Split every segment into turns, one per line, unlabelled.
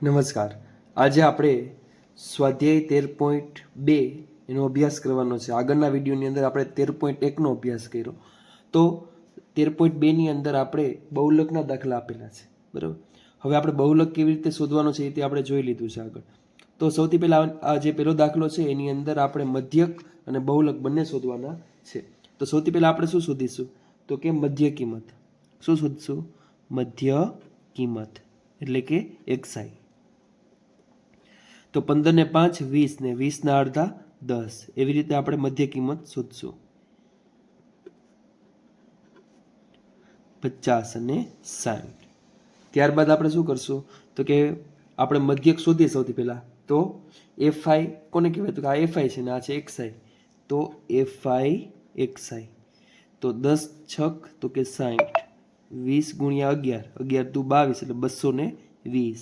નમસ્કાર. આજે આપણે સ્વાધ્યાય 13.2 એનો અભ્યાસ કરવાનો છે. આગળના વિડીયોની અંદર આપણે 13.1નો અભ્યાસ કર્યો. તો 13.2ની અંદર આપણે બહુલકના દાખલા આપેલા છે, બરાબર. હવે આપણે બહુલક કેવી રીતે શોધવાનો છે એ આપણે જોઈ લીધું છે આગળ. તો સૌથી પહેલાં આ જે પહેલો દાખલો છે એની અંદર આપણે મધ્યક અને બહુલક બંને શોધવાના છે. તો સૌથી પહેલાં આપણે શું શોધીશું? તો કે મધ્ય કિંમત. શું શોધીશું? મધ્ય કિંમત એટલે કે એક્સઆઈ. તો 15 ને 5 20 ને 20 ના અડધા 10, એવી રીતે આપણે મધ્ય કિંમત શોધશું. 50 અને 60. ત્યારબાદ આપણે શું કરશું? તો કે આપણે મધ્યક શોધીએ સૌથી પહેલા. તો એફઆઈ કોને કહેવાય? તો આ એફઆઈ છે ને આ છે એક્સઆઈ. તો એફઆઈ એક્સઆઈ. તો 10 છક તો કે 60, 20 ગુણ્યા 11, 11 દુ 22 એટલે 220,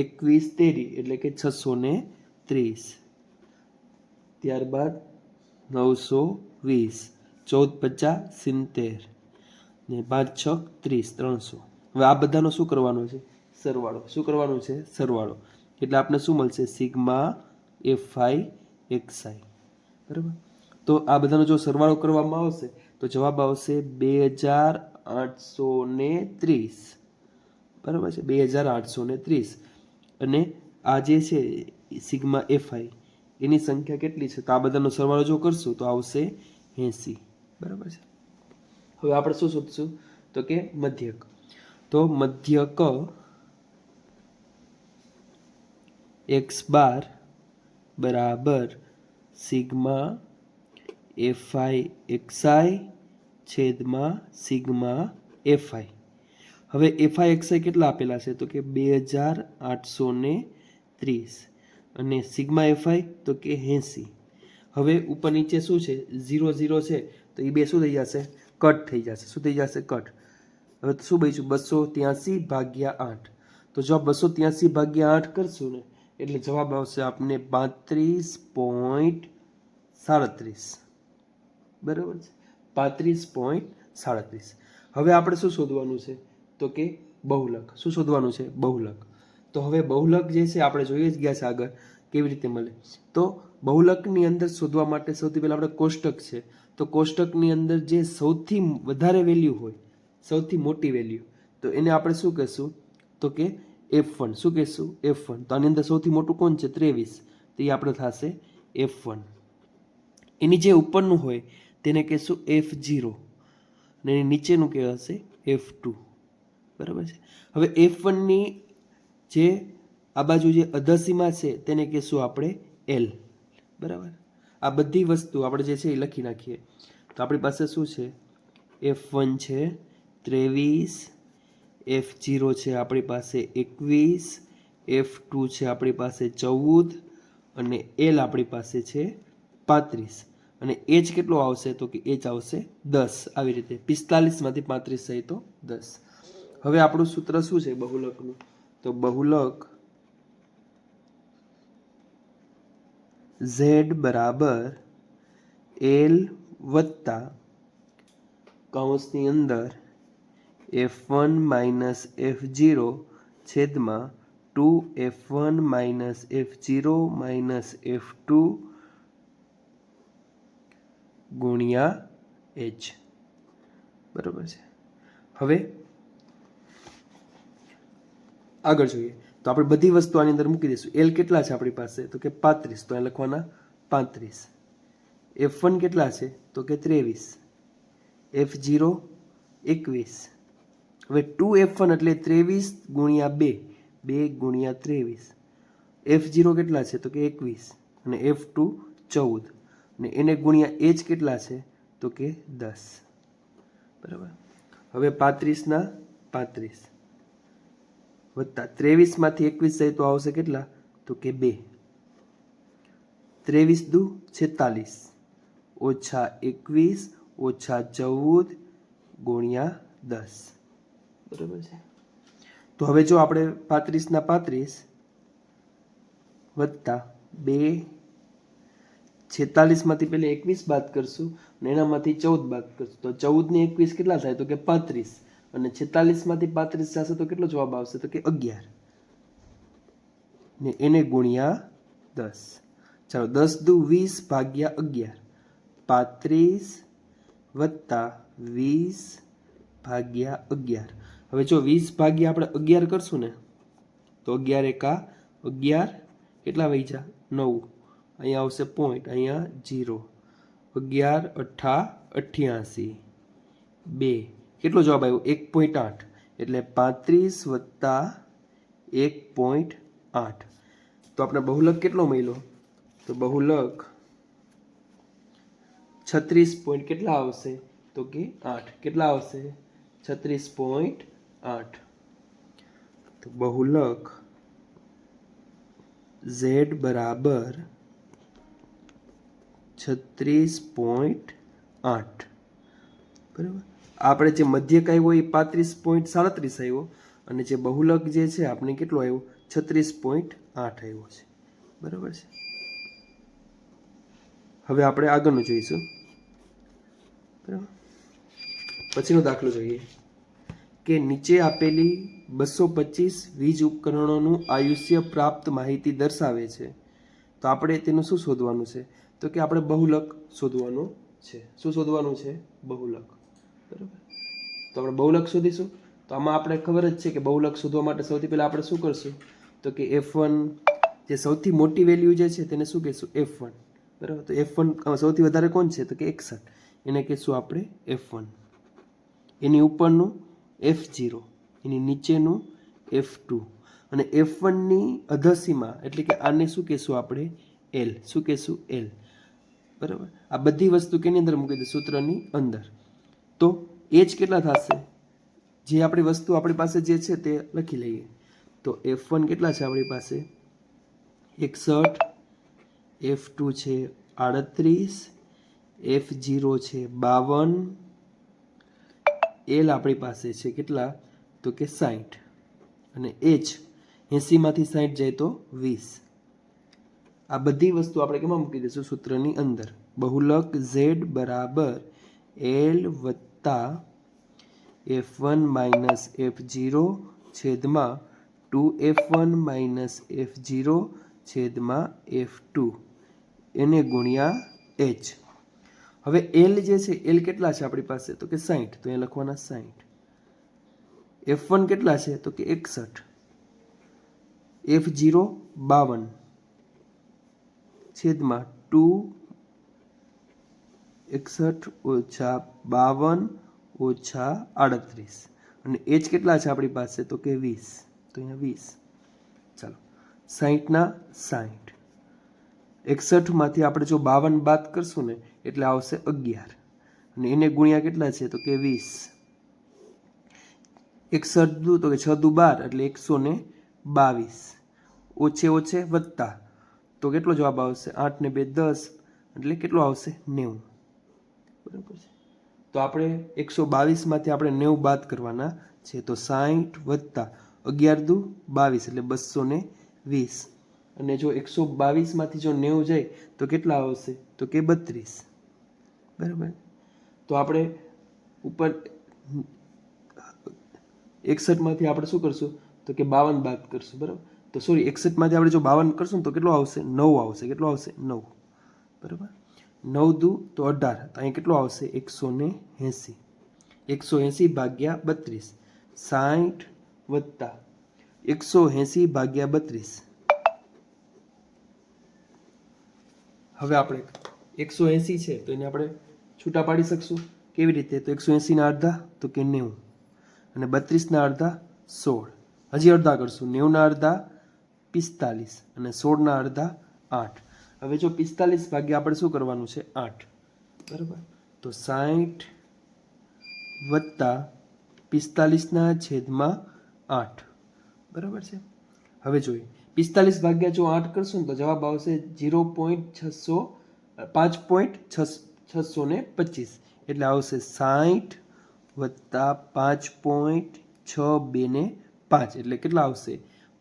21 તેરી એટલે કે 630. ત્યારબાદ 920, 14 50 70 ને 5 6 30, 300. હવે આ બધાનો શું કરવાનો છે? સરવાળો. શું કરવાનું છે? સરવાળો. એટલે આપણે શું મળશે? Sigma FI XI. બરાબર. તો આ બધાનો જો સરવાળો કરવામાં આવશે તો જવાબ આવશે 2830. બરાબર છે, 2830. અને આ જે છે સિગ્મા એફઆઈ એની સંખ્યા કેટલી છે? તો આ બધાનો સરવાળો જો કરશું તો આવશે 80. બરાબર છે. હવે આપણે શું શોધશું? તો કે મધ્યક. તો મધ્યક એક્સ બાર બરાબર સિગ્મા એફઆઈ એક્સઆઈ છેદમાં સિગ્મા એફઆઈ. હવે એફઆઈ એક્સઆઈ કેટલા આપેલા છે? તો કે 2830 અને સિગ્મા એફઆઈ તો કે 80. હવે ઉપર નીચે શું છે? 0 0 છે તો એ બે શું થઈ જશે? કટ થઈ જશે. શું થઈ જશે? કટ. હવે શું બનીશું? 283 ભાગ્યા 8. તો જો 283 ભાગ્યા 8 કરશું ને એટલે જવાબ આવશે આપને 35.37. બરાબર છે, 35.37. હવે આપણે શું શોધવાનું છે? તો કે બહુલક. શું શોધવાનું છે? બહુલક. તો હવે બહુલક જે છે આપણે જોઈએ જ ગયા છે આગળ કેવી રીતે મળે. તો બહુલકની અંદર શોધવા માટે સૌથી પહેલાં આપણે કોષ્ટક છે. તો કોષ્ટકની અંદર જે સૌથી વધારે વેલ્યુ હોય, સૌથી મોટી વેલ્યુ, તો એને આપણે શું કહેશું? તો કે F1. શું કહેશું? F1. તો આની અંદર સૌથી મોટું કોણ છે? 23. તો એ આપણે થશે F1. એની જે ઉપરનું હોય તેને કહેશું F0 અને એની નીચેનું કહેવાશે F2. બરાબર છે. હવે F1ની જે આ બાજુ જે અધસીમા છે તેને કહેશું આપણે L. બરાબર. આ બધી વસ્તુ આપણે જે છે એ લખી નાખીએ. તો આપણી પાસે શું છે? F1 છે 23, F0 છે આપણી પાસે 21, F2 છે આપણી પાસે 14 અને L આપણી પાસે છે 35. અને H કેટલો આવશે? તો કે H આવશે 10. આવી રીતે 45 માંથી 35 જાય તો 10. હવે આપણું સૂત્ર શું છે બહુલકનું? તો બહુલક Z બરાબર L વત્તા કૌંસની અંદર F1 માઇનસ F0 છેદમાં 2F1 minus F0 minus F2 ગુણ્યા H. બરાબર છે. હવે આગળ જોઈએ તો આપણે બધી વસ્તુ આની અંદર મૂકી દઈશું. L કેટલા છે આપણી પાસે? તો કે 35. તો અહીં લખવાના 35. F1 કેટલા છે? તો કે 23. F0 21. હવે 2F1 એટલે 23 ગુણ્યા 2, 2 ગુણ્યા 23. F0 કેટલા છે? તો કે 21 અને F2 14 અને એને ગુણ્યા H કેટલા છે? તો કે 10. બરાબર. હવે 35 ના 35 વત્તા 23 માંથી 21 જાય તો આવશે કેટલા? તો કે 2. 23 દુ 46 ઓછા 21 ઓછા 14 ગુણ્યા 10. બરાબર છે. તો હવે જો આપણે 35 ના 35 વત્તા 2, 46 માંથી પહેલા 21 બાદ કરશું અને એનામાંથી 14 બાદ કરશું તો 14 ને 21 કેટલા થાય? તો કે 35. અને 46 માંથી 35 જશે તો કેટલો જવાબ આવશે? તો કે 11. ને એને ગુણ્યા 10. ચાલો 10 દુ 20 ભાગ્યા 11, 35 વત્તા 20 ભાગ્યા 11. હવે જો 20 ભાગ્યા આપણે 11 કરશું ને તો 11 એકા 11, કેટલા વૈજા 9, અહીંયા આવશે પોઈન્ટ, અહીંયા 0, 11 અઠ્ઠા 88, 2, કેટલો જવાબ આવ્યો 1.8, એટલે 35 વત્તા 1.8. તો આપણે બહુલક કેટલો મળ્યો? તો બહુલક 36 પોઈન્ટ કેટલા આવશે? તો કે 8. કેટલા આવશે? 36.8. તો બહુલક z બરાબર 36.8. બરાબર. આપણે જે મધ્યક આવ્યો એ 35.37 આવ્યો અને જે બહુલક જે છે આપણે કેટલો આવ્યો? 36.8 આવ્યો છે. બરાબર છે. હવે આપણે આગળનું જોઈશું. બરાબર. પછીનો દાખલો જોઈએ કે નીચે આપેલી 225 વીજ ઉપકરણોનું આયુષ્ય પ્રાપ્ત માહિતી દર્શાવે છે. તો આપણે તેનું શું શોધવાનું છે? તો કે આપણે બહુલક શોધવાનું છે. શું શોધવાનું છે? બહુલક. બરાબર. તો આપણે બહુલક શોધીશું. તો આમાં આપણે ખબર જ છે કે બહુલક શોધવા માટે સૌથી પહેલા આપણે શું કરશું? તો કે f1, જે સૌથી મોટી વેલ્યુ જે છે તેને શું કહેશું? f1. બરાબર. તો f1 સૌથી વધારે કોણ છે? તો કે 61. એને કહેશું આપણે f1. એની ઉપરનું f0, એની નીચેનું f2 અને f1 ની અધસીમા એટલે કે આને શું કહેશું આપણે? l. શું કહેશું? l. બરાબર. આ બધી વસ્તુ કેની અંદર મૂકી દે? સૂત્રની અંદર. તો h કેટલા થશે? જે આપણી વસ્તુ આપણી પાસે જે છે તે લખી લઈએ. તો f1 કેટલા છે આપણી પાસે? 61, f2 છે 38, f0 છે 52, l આપણી પાસે છે કેટલા? તો કે 60 અને h 80 માંથી 60 જાય તો 20. આ બધી વસ્તુ આપણે કેમાં મૂકી દઈશું? સૂત્રની અંદર. બહુલક z બરાબર l વત્તા f1 માઇનસ f0 છેદમાં 2f1 માઇનસ f0 છેદમાં f2 એને ગુણ્યા h. હવે l જે છે l કેટલા છે આપણી પાસે? તો કે 60. તો અહીંયા લખવાના 60. f1 કેટલા છે? તો કે 61, f0 52 છેદમાં 2 61 ઓછા 52 ઓછા 38 અને h કેટલા છે આપણી પાસે? તો કે 20. તો અહીંયા 20. ચાલો 60 ના 60. 61 માંથી આપણે જો 52 બાદ કરશું ને એટલે આવશે 11 અને એને ગુણ્યા કેટલા છે? તો કે 20. 61 દુ તો કે 6 દુ 12 એટલે 122. ઓછે ઓછે વત્તા તો કેટલો જવાબ આવશે? 8 ને 2 10 એટલે કેટલો આવશે? 90. બરાબર છે. તો આપણે 122 માંથી આપણે 90 બાદ કરવાના છે. તો 60 વત્તા 11 દુ 22 એટલે 220 અને જો 122 માંથી જો 90 જાય તો કેટલા આવશે? તો કે 32. બરાબર. તો આપણે ઉપર 61 માંથી આપણે શું કરશું? તો કે 52 બાદ કરશું. બરાબર. તો સોરી 61 માંથી આપણે જો 52 કરશું તો કેટલો આવશે? 9 આવશે. કેટલો આવશે? 9. બરાબર. 9 દુ તો 18. તો અહીં કેટલો આવશે? 180. 180 ભાગ્યા 32. 60 વત્તા 180 ભાગ્યા 32. હવે આપણે 180 છે તો એને આપણે છૂટા પાડી શકશું. કેવી રીતે? તો 180 ના અડધા તો કે 90 અને 32 ના અડધા 16. હજી અડધા કરશું. 90 ના અડધા 45 અને 16 ના અડધા 8. હવે જો 45 ભાગ્યા આપણે શું કરવાનું છે? 8. બરાબર. તો 60 વત્તા 45 ના છેદમાં 8. બરાબર છે. હવે જોઈએ 45 ભાગ્યા જો 8 કરશું ને તો જવાબ આવશે 5.625 એટલે આવશે 60 વત્તા 5.625 એટલે કેટલા આવશે?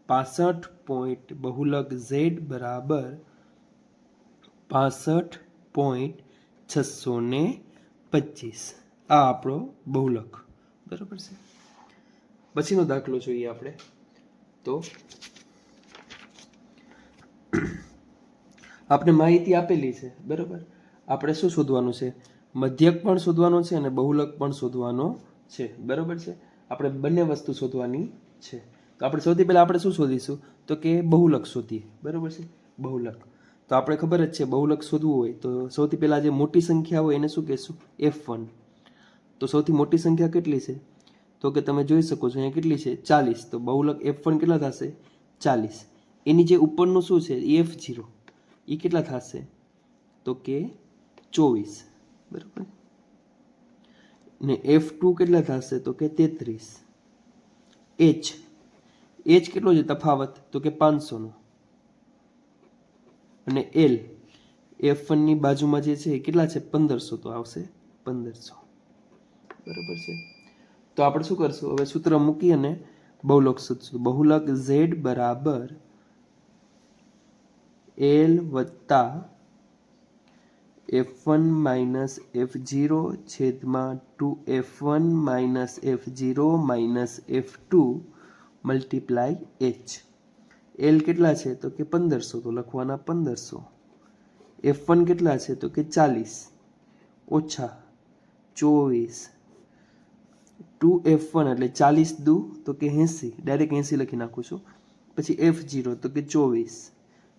65 પોઈન્ટ. બહુલક z બરાબર 65.625. આ આપણો બહુલક. બરાબર છે. પછીનો દાખલો જોઈએ આપણે. તો આપણે માહિતી આપેલી છે, બરાબર. આપણે શું શોધવાનું છે? મધ્યક પણ શોધવાનો છે અને બહુલક પણ શોધવાનો છે, બરાબર છે. આપણે બંને વસ્તુ શોધવાની છે. તો આપણે સૌથી પહેલા આપણે શું શોધીશું? તો કે બહુલક શોધીએ, બરાબર છે. બહુલક તો આપણે ખબર જ છે, બહુલક શોધવું હોય તો સૌથી પહેલા જે મોટી સંખ્યા હોય એને શું કહેશું? F1. તો સૌથી મોટી સંખ્યા કેટલી છે? તો કે તમે જોઈ શકો છો અહીંયા કેટલી છે? 40. તો બહુલક F1 કેટલા થશે? 40. એની જે ઉપરનું શું છે? F0 એ કેટલા થશે? તો કે 24, બરાબર. ને F2 કેટલા થશે? તો કે 33. H કેટલો છે તફાવત? તો કે 500 નો. અને L F1 ની બાજુમાં જે છે એ કેટલા છે? 1500. તો આવશે 1500, બરાબર છે. તો આપણે શું કરશું? હવે સૂત્ર મૂકી અને બહુલક શોધશું. બહુલક Z બરાબર L વત્તા F1 માઇનસ F0 છેદમાં 2F1 minus F0 minus F2 multiply H. L કેટલા છે? તો કે 1500. તો લખવાના 1500. F1 કેટલા છે? તો કે 40 ઓછા 24. 2F1 એટલે 40 દુ તો કે 80. ડાયરેક્ટ 80 લખી નાખું છું. પછી F0 તો કે 24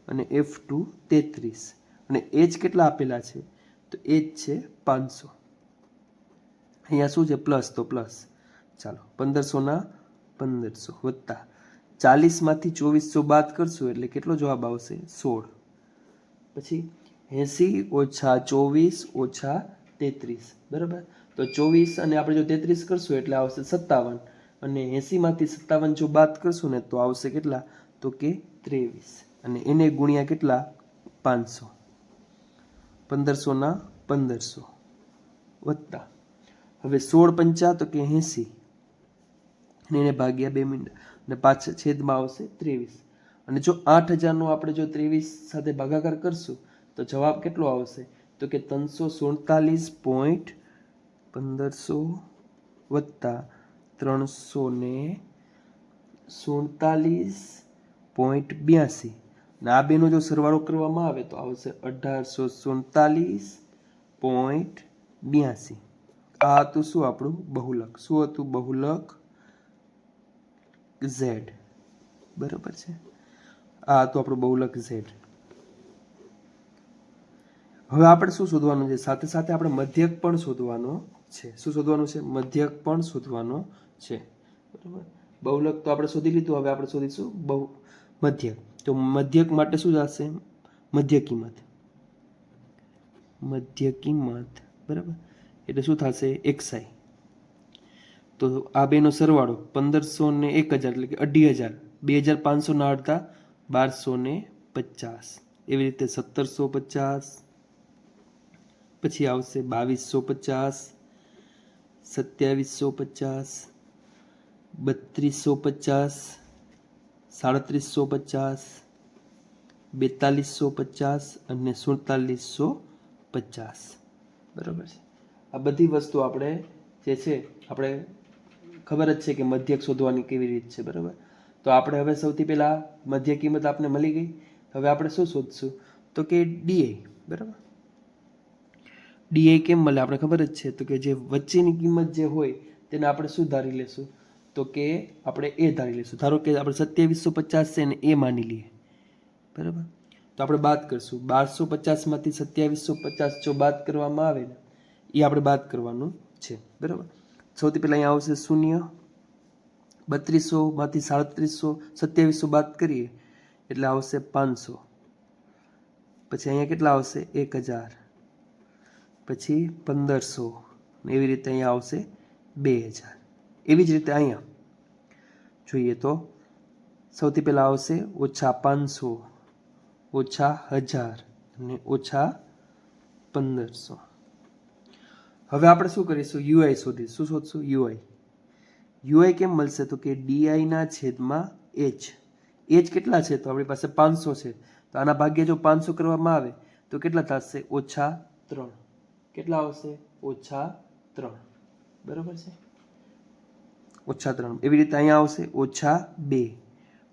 અને F2 33. અને H કેટલા આપેલા છે? તો H છે 500. અહીંયા શું છે? પ્લસ. તો પ્લસ. ચાલો 1500 ના 1500 વત્તા 40 માંથી 2400 બાદ કરશું એટલે કેટલો જવાબ આવશે? 16. પછી 80 ઓછા 24 ઓછા 33, બરાબર. તો 24 અને આપણે જો 33 કરશું એટલે આવશે 57. અને 80 માંથી 57 જો બાદ કરશું ને તો આવશે કેટલા? તો કે 23. અને એને ગુણ્યા કેટલા? 500. 1500 ના 1500 વત્તા હવે 16 પંચા તો કે 80 અને એને ભાગ્યા 2 મિનિટ અને પાછા છેદમાં આવશે 23. અને જો 8000 નો આપણે જો 23 સાથે ભાગાકાર કરશું તો જવાબ કેટલો આવશે? તો કે 347.1500 વત્તા 347.82. અને આ બેનો જો સરવાળો કરવામાં આવે તો આવશે 1847.82. આ હતું શું આપણું? બહુલક. શું હતું? બહુલક Z, બરાબર છે. આ હતું આપણું બહુલક Z. હવે આપણે શું શોધવાનું છે? સાથે સાથે આપણે મધ્યક પણ શોધવાનો છે. શું શોધવાનું છે? મધ્યક પણ શોધવાનો છે, બરાબર. બહુલક તો આપણે શોધી લીધું. હવે આપણે શોધીશું મધ્યક. તો મધ્યક માટે શું થશે? મધ્ય કિંમત. મધ્ય કિંમત, બરાબર. એટલે શું થશે? XI. તો આ બેનો સરવાળો 1500 ને 1000 એટલે કે 2500. 2500 ના અડધા 1250. એવી રીતે 1750. પછી આવશે 2250, 2750, 3250, 3750, 4250 અને 4750, બરાબર છે. આ બધી વસ્તુ આપણે જે છે આપણે ખબર જ છે કે મધ્યક શોધવાની કેવી રીત છે, બરાબર. તો આપણે હવે સૌથી પહેલા મધ્ય કિંમત આપણે મળી ગઈ. હવે આપણે શું શોધશું? તો કે DI, બરાબર. DI કેમ મળે? આપણે ખબર જ છે. તો કે જે વચ્ચેની કિંમત જે હોય તેને આપણે શું ધારી લેશું? તો કે આપણે A ધારી લેશું. ધારો કે આપણે 2750 છે ને A માની લઈએ, બરાબર. તો આપણે બાદ કરશું. 1250 માંથી 2750 જો બાદ કરવામાં આવે ને એ આપણે બાદ કરવાનું છે, બરાબર. સૌથી પહેલા અહીંયા આવશે 0. 3200 માંથી 3700 2700 બાદ કરીએ એટલે આવશે 500. પછી અહીંયા કેટલા આવશે? 1000. પછી 1500. એવી રીતે અહીંયા આવશે 2000. એવી જ રીતે અહીંયા જોઈએ તો સૌથી પહેલા આવશે -500, -1000 અને -1500. હવે આપણે શું કરીશું? UI શોધીશું. શું શોધશું? UI કેમ મળશે? તો કે DI ના છેદમાં H. H કેટલા છે? તો આપણી પાસે 500 છે. તો આના ભાગ્યે જો 500 કરવામાં આવે તો કેટલા થશે? -3. કેટલા આવશે? -3, બરાબર છે. -3. એવી રીતે અહીંયા આવશે -2,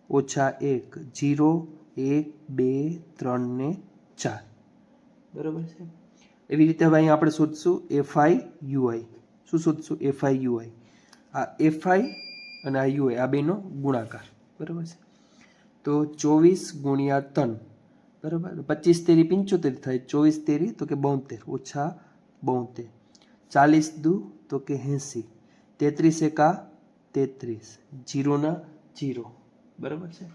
-1, 0, 1, 2, 3 ને 4, બરાબર છે. એવી રીતે હવે અહીં આપણે શોધશું FI UI. શું શોધશું? FI UI. આ FI અને આ UI આ બેનો ગુણાકાર, બરાબર છે. તો 24 ગુણ્યા 3, બરાબર. 25 તેરી 75 થાય, 24 તેરી તો કે 72 ઓછા 72, 40 દુ તો કે 80, 33 એકા 33, 0 ના 0, બરાબર છે.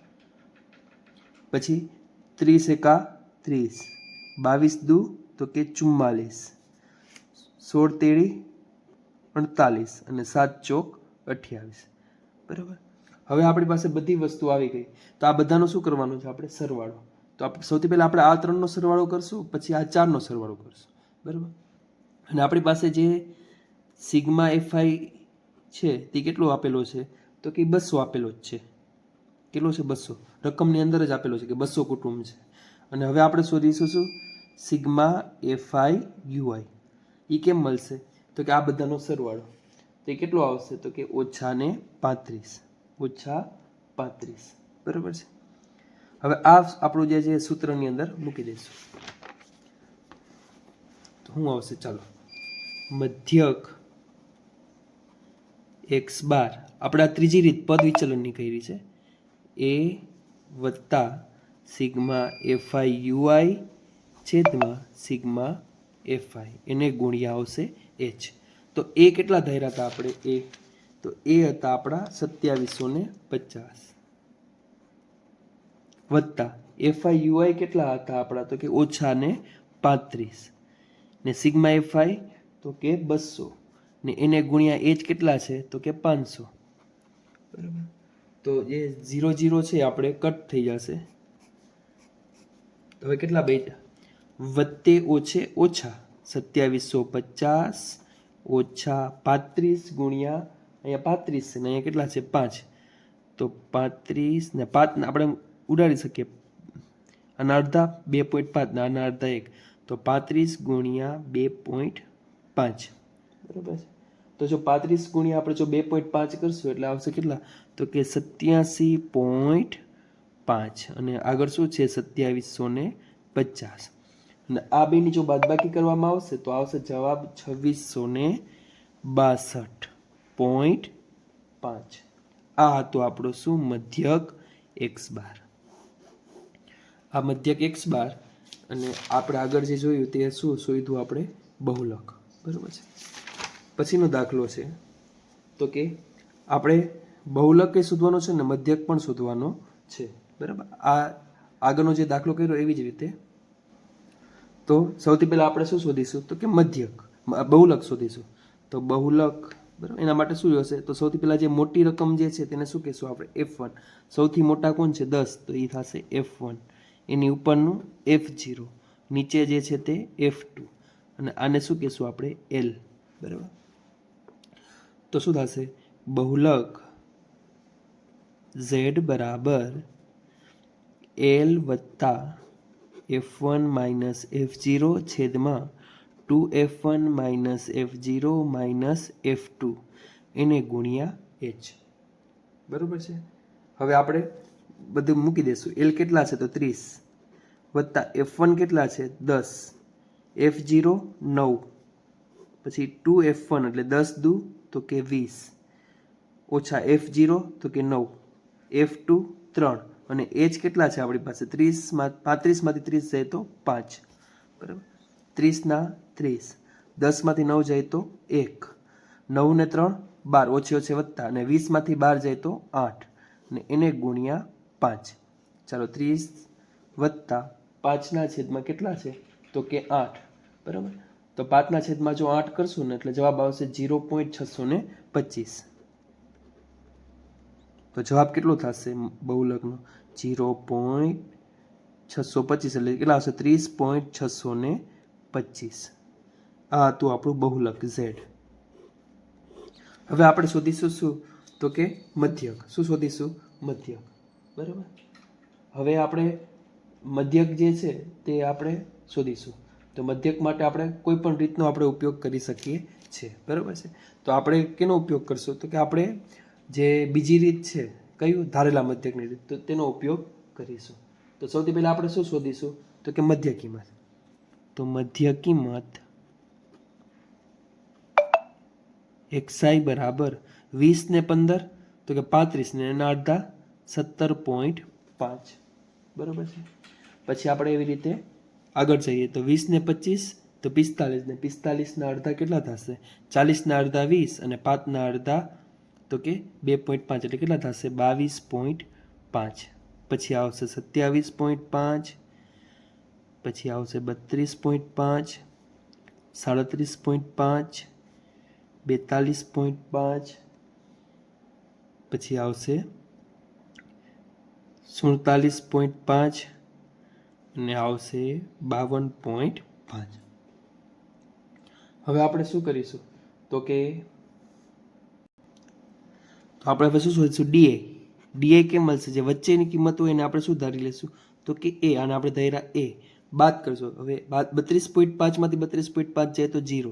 પછી 30 એકા 30, 22 દુ તો કે 44, 16 તેરી 48 અને 7 ચોક 28, બરાબર. હવે આપણી પાસે બધી વસ્તુ આવી ગઈ, તો આ બધાનો શું કરવાનું છે? આપણે સરવાળો. તો આપણે સૌથી પહેલાં આપણે આ 3નો સરવાળો કરશું, પછી આ 4નો સરવાળો કરશું, બરાબર. અને આપણી પાસે જે સિગ્મા FI છે તે કેટલો આપેલો છે? તો કે 200 આપેલો જ છે. કેટલો છે? 200. રકમની અંદર જ આપેલો છે કે 200 કુટુંબ છે. અને હવે આપણે શોધીશું શું? Sigma FI UI. એ કેમ મળશે? તો કે આ બધાનો સરવાળો. તો એ કેટલો આવશે? તો કે ઓછા ને 35, ઓછા 35, બરાબર છે. હવે આ આપણું જે છે સૂત્રની અંદર મૂકી દઈશું. તો શું આવશે? ચાલો, મધ્યક x બાર, આપણે આ ત્રીજી રીત પદ વિચલનની કરી છે, a વત્તા સિગ્મા FI UI છેદમાં સિગ્મા FI, એને ગુણ્યા આવશે h. તો એ કેટલા ધાર્યા હતા આપણે? તો એ હતા આપણા 2750 વત્તા FI UI કેટલા હતા આપણા? તો કે ઓછા ને 35 ને સિગ્મા FI તો કે 200 ને એને ગુણ્યા h કેટલા છે? તો કે 500, બરાબર. તો એ 0 0 છે આપણે કટ થઈ જશે. હવે કેટલા બચ્યા? વત્તે ઓછે ઓછા 2750 ઓછા 35 ગુણ્યા અહીંયા 35 છે ને અહીંયા કેટલા છે? 5. તો 35 ને 5 આપણે ઉડાડી શકીએ. આના અડધા 2.5 ને આના અડધા 1, તો 35 ગુણ્યા 2.5, બરાબર છે. તો જો 35 ગુણ્યા આપણે જો 2.5 કરશું એટલે આવશે કેટલા? તો કે 87.5 અને આગળ શું છે? 2750. અને આ બેની જો બાદબાકી કરવામાં આવશે તો આવશે જવાબ 2662.5. આ હતો આપણો શું? મધ્યક x બાર. આ મધ્યક x બાર. અને આપણે આગળ જે જોયું તે શું શોધ્યું? આપણે બહુલક, બરાબર છે. પછીનો દાખલો છે તો કે આપણે બહુલક એ શોધવાનો છે ને મધ્યક પણ શોધવાનો છે, બરાબર. આ આગળનો જે દાખલો કર્યો એવી જ રીતે. તો સૌથી પહેલાં આપણે શું શોધીશું? તો કે મધ્યક બહુલક શોધીશું. તો બહુલક, બરાબર, એના માટે શું હશે? તો સૌથી પહેલાં જે મોટી રકમ જે છે તેને શું કહેશું આપણે? F1. સૌથી મોટા કોણ છે? 10, તો એ થશે F1. એની ઉપરનું F0, નીચે જે છે તે F2 અને આને શું કહેશું આપણે? L, બરાબર. તો શું થશે? બહુલક Z બરાબર L વત્તા F1 માઇનસ F0 છેદમાં 2F1 minus F0 minus F2 એને ગુણ્યા h, બરાબર છે. હવે આપણે બધું મૂકી દઈશું. L કેટલા છે? તો 30 વત્તા F1 કેટલા છે? 10, F0 9, પછી 2F1 એટલે 10 દુ તો કે 20 ઓછા F0 તો કે 9, F2 3 અને h કેટલા છે આપણી પાસે? 35 માંથી 30 જાય તો 5, બરાબર. 30 ના 30, 10 માંથી 9 જાય તો 1, 9 ને 3 12 ઓછે ઓછે વત્તા અને 20 માંથી 12 જાય તો 8 અને એને ગુણ્યા 5. ચાલો, 30 વત્તા 5 ના છેદમાં કેટલા છે? તો કે 8, બરાબર. તો 5 ના છેદમાં જો 8 કરશું ને એટલે જવાબ આવશે 0.625. તો જવાબ કેટલો થશે બહુલકનો? 0.625 એટલે કેટલા આવશે? 30.625. આ હતું આપણું બહુલક Z. હવે આપણે શોધીશું શું? તો કે મધ્યક. શું શોધીશું? મધ્યક, બરાબર. હવે આપણે મધ્યક જે છે તે આપણે શોધીશું. તો મધ્યક માટે આપણે કોઈ પણ રીતનો આપણે ઉપયોગ કરી શકીએ છીએ, બરાબર છે. તો આપણે કેનો ઉપયોગ કરશું? તો કે આપણે જે બીજી રીત છે, કયું? ધારેલા મધ્યકની રીત, તો તેનો ઉપયોગ કરીશું. તો સૌથી પહેલાં આપણે શું શોધીશું? તો કે મધ્ય કિંમત. તો મધ્ય કિંમત xi બરાબર 20 ને 15 તો કે 35 ને એના અડધા 17.5 બરાબર છે. પછી આપણે એવી રીતે આગળ જઈએ તો 20 ને 25 તો 45 ને 45 ના અડધા કેટલા થશે 40 ના અડધા 20 અને 5 ના અડધા તો કે 2.5 એટલે કેટલા થશે 22.5. પછી આવશે 27.5, પછી આવશે 32.5, 37.5, 42.5, પછી આવશે 47.5 અને આવશે 52.5. હવે આપણે શું કરીશું તો કે આપણે હવે શું શોધીશું ડીએ કેમ મળશે જે વચ્ચેની કિંમત હોય એને આપણે શું ધારી લઈશું તો કે એ અને આપણે ધાર્યા એ બાદ કરશો. હવે 32.5 માંથી 32.5 જાય તો 0,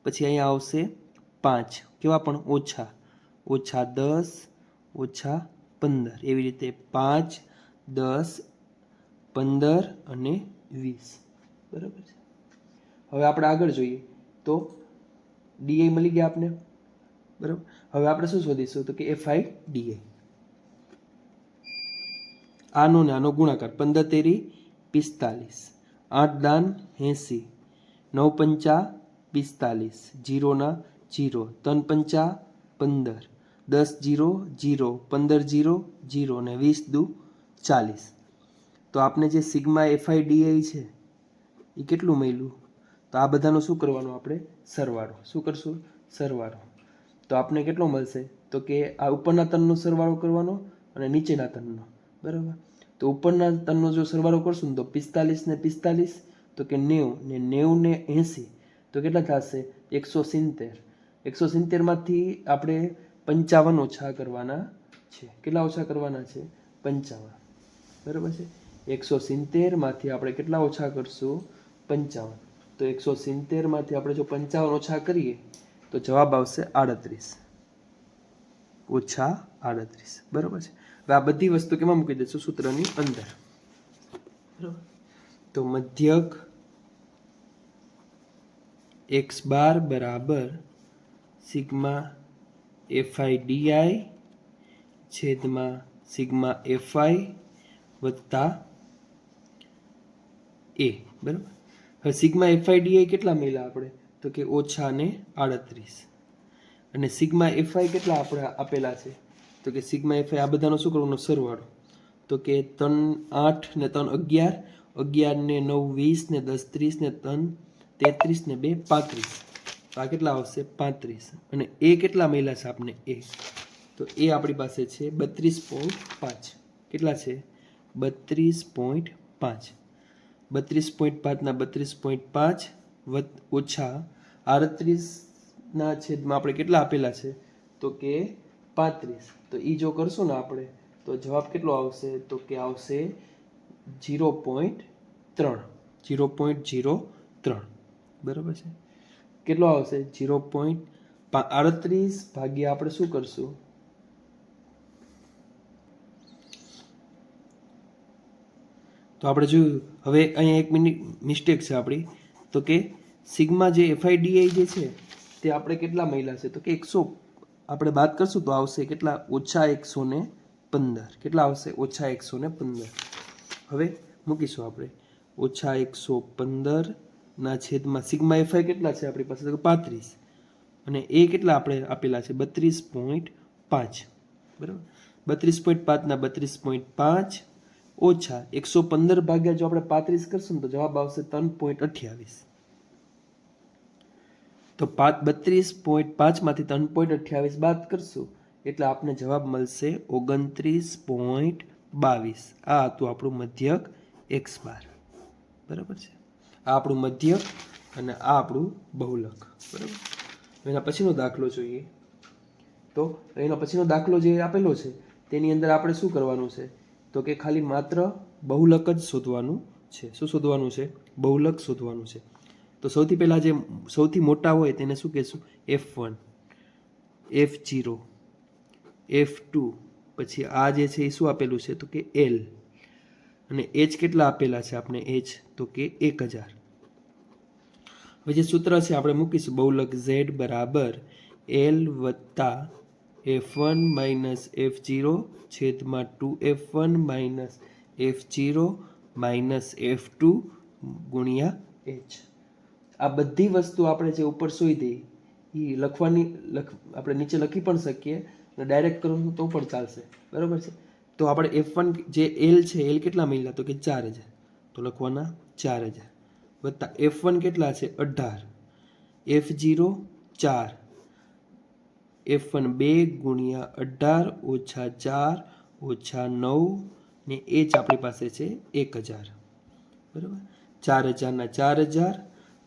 પછી અહીંયા આવશે 5 કેવા પણ ઓછા -10 -15 એવી રીતે 5 10 15 અને 20 બરાબર છે. હવે આપણે આગળ જોઈએ તો ડીએ મળી ગયા આપને બરાબર. હવે આપણે શું શોધીશું તો કે FI DI આનો ને આનો ગુણાકાર 15 તેરી 45 8 દાન 80 9 પંચા 45 0 ના 0 3 પંચા 15 10 0 0 15 0 0 ને 20 દુ 40. તો આપણે જે સિગ્મા FI DI છે એ કેટલું મળ્યું તો આ બધાનો શું કરવાનું આપણે સરવાળો શું કરશું સરવાળો. તો આપણે કેટલો મળશે તો કે આ ઉપરના તનનો સરવાળો કરવાનો અને નીચેના તનનો બરાબર. તો ઉપરના તનનો જો સરવાળો કરશું તો 45 ને 45 તો કે 90 ને 90 ને 80 તો કેટલા થશે 170. 170 માંથી આપણે 55 ઓછા કરવાના છે. કેટલા ઓછા કરવાના છે 55 બરાબર છે. 170 માંથી આપણે કેટલા ઓછા કરશું 55. તો 170 માંથી આપણે જો 55 ઓછા કરીએ તો જવાબ આવશે 38 ઓછા 38 બરાબર છે. હવે આ બધી વસ્તુ કેમાં મૂકી દઈશું સૂત્રની અંદર બરાબર. તો મધ્યક x બાર બરાબર સિગ્મા FI DI છેદમાં સિગ્મા FI વત્તા a બરાબર. હવે સિગ્મા FI DI કેટલા મળ્યા આપણે તો કે ઓછા ને 38 અને સિગ્મા FI કેટલા આપણે આપેલા છે તો કે સિગ્મા FI આ બધાનો શું કરવાનો સરવાળો તો કે 3 8 ને 3 11 11 ને 9 20 ને 10 30 ને 3 33 ને 2 35 તો આ કેટલા આવશે 35 અને એ કેટલા મળ્યા છે આપણે એ તો એ આપણી પાસે છે 32.5 કેટલા છે 32.5 32.5 ના 32.5 ઓછા 38 ના છેદમાં આપણે કેટલા આપેલા છે તો કે 35 તો એ જો કરશું ને આપણે તો જવાબ કેટલો આવશે તો કે આવશે 0.3 0.03 બરાબર છે. કેટલો આવશે 0.38 ભાગ્યા આપણે શું કરશું તો આપણે જોયું. હવે અહીંયા એક મિસ્ટેક છે આપણી તો કે સિગ્મા જે FI DI જે છે તે આપણે કેટલા મળ્યા છે તો કે 100 આપણે બાદ કરશું તો આવશે કેટલા ઓછા 115 કેટલા આવશે ઓછા 115. હવે મૂકીશું આપણે ઓછા 115 ના છેદમાં સિગ્મા FI કેટલા છે આપણી પાસે તો 35 અને એ કેટલા આપણે આપેલા છે 32.5 બરાબર. 32.5 ના 32.5 ઓછા 115 ભાગ્યા જો આપણે 35 કરશું તો જવાબ આવશે 3.28. તો 32.5 માંથી 3.28 બાદ કરશું એટલે આપને જવાબ મળશે 29.22. આ હતું આપણું મધ્યક x બાર બરાબર છે. આ આપણું મધ્યક અને આ આપણું બહુલક બરાબર. એના પછીનો દાખલો જોઈએ તો એના પછીનો દાખલો જે આપેલો છે તેની અંદર આપણે શું કરવાનું છે તો કે ખાલી માત્ર બહુલક જ શોધવાનું છે. શું શોધવાનું છે બહુલક શોધવાનું છે. તો સૌથી પહેલા જે સૌથી મોટા હોય તેને શું કહેશું F1 F0 F2 પછી આ જે છે એ શું આપેલું છે તો કે L અને એચ કેટલા આપેલા છે આપણે એચ તો કે 1000. હવે જે સૂત્ર છે આપણે મૂકીશું બહુલક z બરાબર l વત્તા f1 માઇનસ f0 છેદમાં 2f1 minus f0 minus f2 ગુણ્યા h. આ બધી વસ્તુ આપણે જે ઉપર શોધી એ આપણે નીચે લખી પણ શકીએ અને ડાયરેક્ટ કરો તો પણ ચાલશે, બરાબર છે. તો આપણે f1 જે l છે l કેટલા મળ્યા તો કે 4000, તો લખવાના 4000 વત્તા f1 કેટલા છે 18, f0 4, f1 2 ગુણ્યા 18 ઓછા 4 ઓછા 9 ને h આપણી પાસે છે 1000, બરાબર. 4000 ના 4000,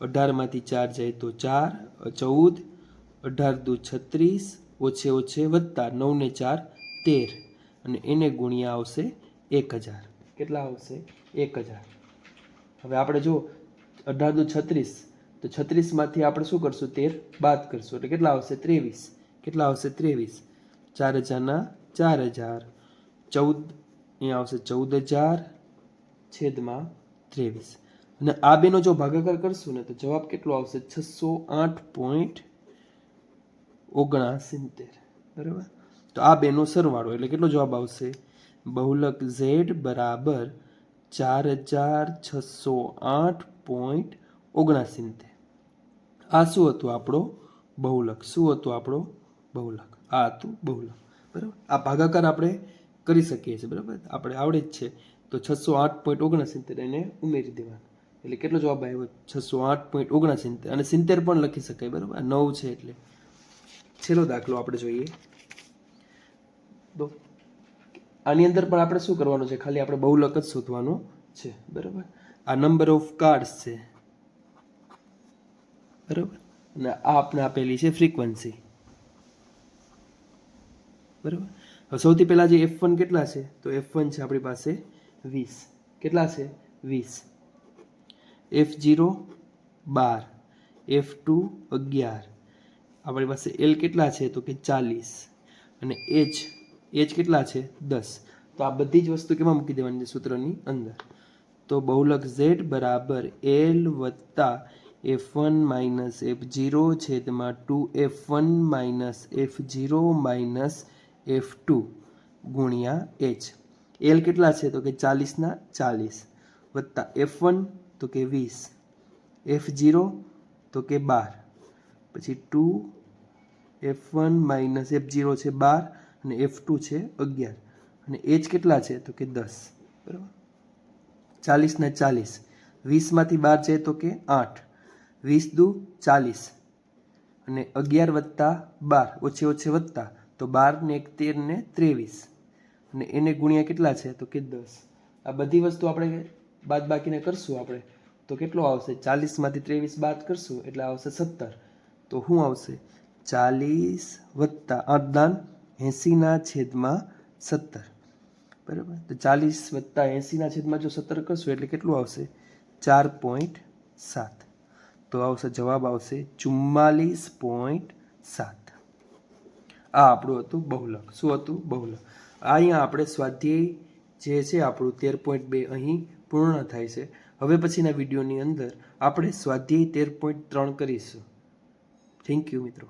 18 માંથી 4 જાય તો 4, 14, 18 દુ 36, ઓછે ઓછે વત્તા 9 ને 4 13 અને એને ગુણ્યા આવશે 1000. કેટલા આવશે 1000. હવે આપણે જો 18 દુ 36, તો 36 માંથી આપણે શું કરશું 13 બાદ કરશું એટલે કેટલા આવશે 23. કેટલા આવશે 23. 4000 ના 4000, 14 અહીંયા આવશે 14000 છેદમાં 23 અને આ બેનો જો ભાગાકાર કરશું ને તો જવાબ કેટલો આવશે 608.69, બરાબર. તો આ બેનો સરવાળો એટલે કેટલો જવાબ આવશે બહુલક z બરાબર 4608.69. આ શું હતું આપણો બહુલક, શું હતું આપણો બહુલક, આ હતું બહુલક, બરાબર. આ ભાગાકાર આપણે કરી શકીએ છીએ, બરાબર, આપણે આવડે જ છે. તો 608.69 એને ઉમેરી દેવાનું એટલે કેટલો જવાબ આવ્યો 608.69 અને 70 પણ લખી શકાય, બરાબર. 9 છે એટલે. છેલ્લો દાખલો આપણે જોઈએ. તો આની અંદર પણ આપણે શું કરવાનું છે ખાલી આપણે બહુલક જ શોધવાનું છે, બરાબર. આ નંબર ઓફ કાર્ડ્સ છે, બરાબર, અને આ આપણે આપેલી છે ફ્રીક્વન્સી, બરાબર. હવે સૌથી પહેલા જે f1 કેટલા છે તો f1 છે આપણી પાસે 20. કેટલા છે 20. f0 12, f2 11, આપણી પાસે l કેટલા છે તો કે 40 અને h કેટલા છે 10. તો આ બધી જ વસ્તુ કેમાં મૂકી દેવાની છે સૂત્રની અંદર. તો બહુલક z બરાબર l વત્તા f1 માઇનસ f0 છેદમાં 2f1 minus f0 minus f2 ગુણ્યા h. l કેટલા છે તો કે 40 ના 40 વત્તા f1 તો કે 20, f0 તો કે 12, પછી 2f1 માઇનસ f0 છે 12 અને f2 છે 11 અને h કેટલા છે તો કે 10, બરાબર. 40 ને 40, 20 માંથી 12 જાય તો કે 8, 20 દુ 40 અને 11 વત્તા 12 ઓછે ઓછે વત્તા તો 12 ને 1 13 ને 23 અને એને ગુણ્યા કેટલા છે તો કે 10. આ બધી વસ્તુ આપણે બાદ બાકીને કરશું આપણે તો કેટલો આવશે 40 માંથી 23 બાદ કરશું એટલે આવશે 17. તો શું આવશે 40 વત્તા 8 દાન 80 ના છેદમાં 17, બરાબર. તો 40 વત્તા 80 ના છેદમાં જો 17 કરશું એટલે કેટલું આવશે 4.7. તો આવશે જવાબ આવશે 44.7. આ આપણું હતું બહુલક. શું હતું બહુલક. અહીંયા આપણે સ્વાધ્યાય જે છે આપણું 13.2 અહીં પૂર્ણ થાય છે. હવે પછીના વિડીયોની અંદર આપણે સ્વાધ્યાય 13.3 કરીશું. થેન્ક યુ મિત્રો.